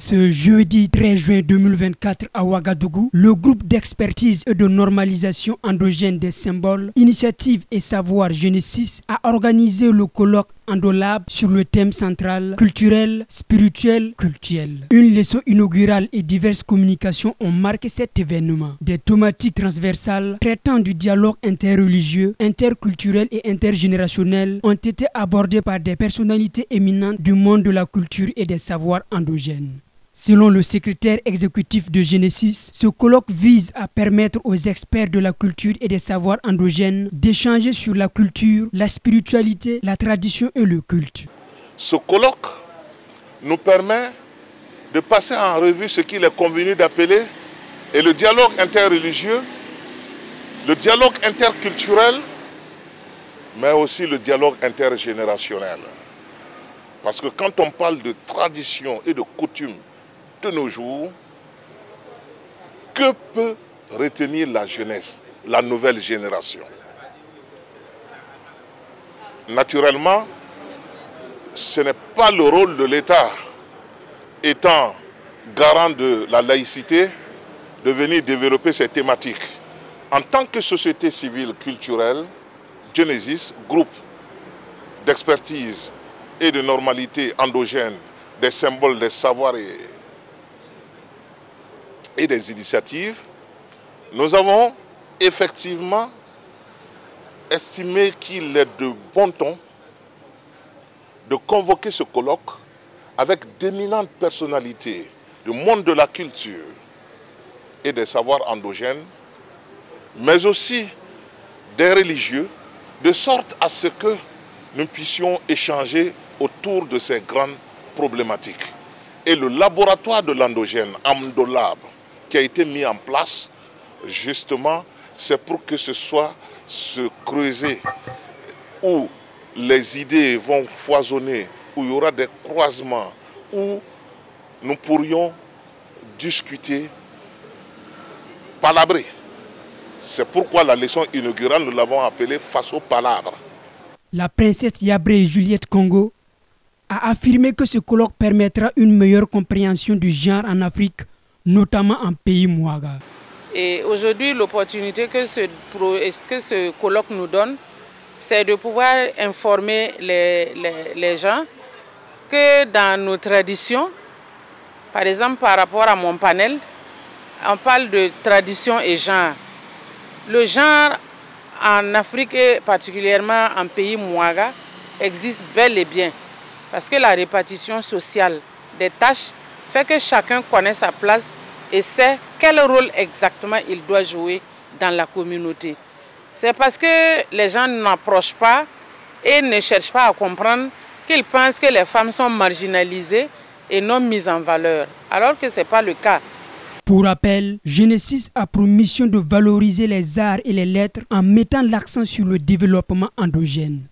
Ce jeudi 13 juin 2024 à Ouagadougou, le groupe d'expertise et de normalisation endogène des symboles, initiatives et savoir Genesis a organisé le colloque Endolab sur le thème central culturel, spirituel, cultuel. Une leçon inaugurale et diverses communications ont marqué cet événement. Des thématiques transversales traitant du dialogue interreligieux, interculturel et intergénérationnel ont été abordées par des personnalités éminentes du monde de la culture et des savoirs endogènes. Selon le secrétaire exécutif de Genesis, ce colloque vise à permettre aux experts de la culture et des savoirs endogènes d'échanger sur la culture, la spiritualité, la tradition et le culte. Ce colloque nous permet de passer en revue ce qu'il est convenu d'appeler le dialogue interreligieux, le dialogue interculturel, mais aussi le dialogue intergénérationnel. Parce que quand on parle de tradition et de coutumes de nos jours, que peut retenir la jeunesse, la nouvelle génération? Naturellement, ce n'est pas le rôle de l'État, étant garant de la laïcité, de venir développer ces thématiques. En tant que société civile culturelle, Genesis, groupe d'expertise et de normalité endogène des symboles, des savoirs et des initiatives, nous avons effectivement estimé qu'il est de bon ton de convoquer ce colloque avec d'éminentes personnalités du monde de la culture et des savoirs endogènes, mais aussi des religieux, de sorte à ce que nous puissions échanger autour de ces grandes problématiques. Et le laboratoire de l'endogène, Endolab, qui a été mis en place, justement, c'est pour que ce soit se creuser, où les idées vont foisonner, où il y aura des croisements, où nous pourrions discuter, palabrer. C'est pourquoi la leçon inaugurale, nous l'avons appelée face aux palabres. La princesse Yabré Juliette Congo a affirmé que ce colloque permettra une meilleure compréhension du genre en Afrique, notamment en pays Mouaga. Et aujourd'hui, l'opportunité que ce colloque nous donne, c'est de pouvoir informer les gens que dans nos traditions, par exemple par rapport à mon panel, on parle de tradition et genre. Le genre en Afrique et particulièrement en pays Mouaga existe bel et bien. Parce que la répartition sociale des tâches fait que chacun connaît sa place et sait quel rôle exactement il doit jouer dans la communauté. C'est parce que les gens n'approchent pas et ne cherchent pas à comprendre qu'ils pensent que les femmes sont marginalisées et non mises en valeur, alors que ce n'est pas le cas. Pour rappel, Genesis a pour mission de valoriser les arts et les lettres en mettant l'accent sur le développement endogène.